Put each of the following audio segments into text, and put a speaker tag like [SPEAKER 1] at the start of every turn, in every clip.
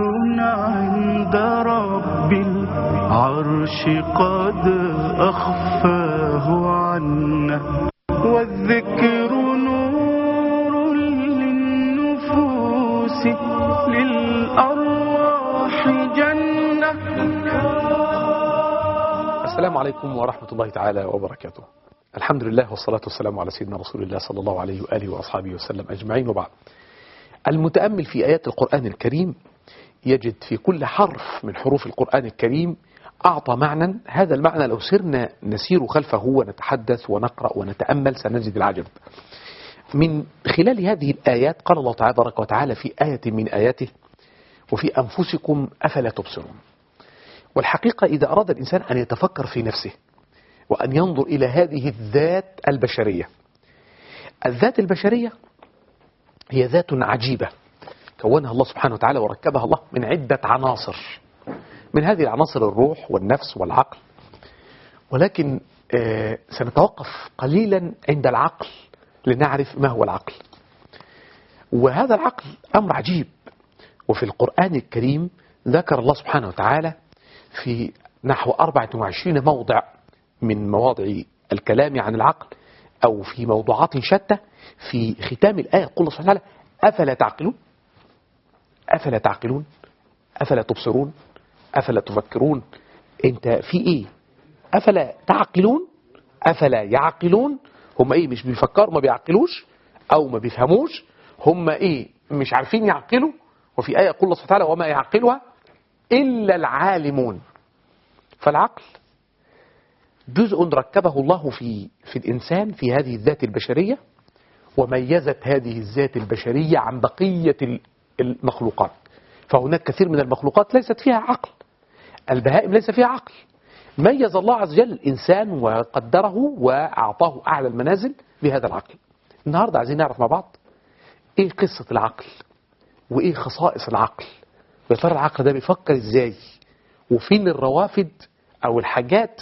[SPEAKER 1] عند رب العرش قد أخفاه عنا، والذكر نور للنفوس للأرواح جنة.
[SPEAKER 2] السلام عليكم ورحمة الله تعالى وبركاته. الحمد لله والصلاة والسلام على سيدنا رسول الله صلى الله عليه وآله وأصحابه وسلم أجمعين، وبعد. المتأمل في آيات القرآن الكريم يجد في كل حرف من حروف القرآن الكريم أعطى معنى. هذا المعنى لو سرنا نسير خلفه ونتحدث ونقرأ ونتأمل سنجد العجب. من خلال هذه الآيات قال الله تبارك وتعالى في آية من آياته: وفي أنفسكم أفلا تبصرون. والحقيقة إذا أراد الإنسان أن يتفكر في نفسه وأن ينظر إلى هذه الذات البشرية، الذات البشرية هي ذات عجيبة كونها الله سبحانه وتعالى وركبها الله من عدة عناصر. من هذه العناصر الروح والنفس والعقل، ولكن سنتوقف قليلا عند العقل لنعرف ما هو العقل. وهذا العقل أمر عجيب، وفي القرآن الكريم ذكر الله سبحانه وتعالى في نحو 24 موضع من مواضع الكلام عن العقل، أو في موضوعات شتى. في ختام الآية يقول الله سبحانه وتعالى: أفلا تعقلون، أفلا تعقلون، أفلا تبصرون، أفلا تفكرون. أنت في إيه؟ أفلا تعقلون، أفلا يعقلون. هم إيه؟ مش بيفكروا، ما بيعقلوش أو ما بيفهموش. هم إيه؟ مش عارفين يعقلوا. وفي آية يقول الله سبحانه وتعالى: وما يعقلها إلا العالمون. فالعقل جزء ركبه الله في الإنسان، في هذه الذات البشرية، وميزت هذه الذات البشرية عن بقية المخلوقات. فهناك كثير من المخلوقات ليست فيها عقل. البهائم ليس فيها عقل. ميز الله عز وجل الإنسان وقدره وأعطاه أعلى المنازل بهذا العقل. النهاردة عايزين نعرف مع بعض إيه قصة العقل وإيه خصائص العقل، ويا ترى العقل ده بيفكر إزاي، وفين الروافد أو الحاجات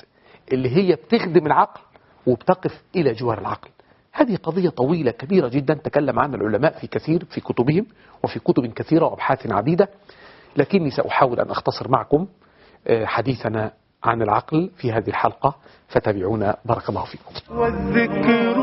[SPEAKER 2] اللي هي بتخدم العقل وبتقف إلى جوار العقل. هذه قضية طويلة كبيرة جدا تكلم عنها العلماء في كثير في كتبهم وفي كتب كثيرة وأبحاث عديدة، لكني سأحاول أن أختصر معكم حديثنا عن العقل في هذه الحلقة، فتابعونا بارك الله فيكم.
[SPEAKER 1] والذكر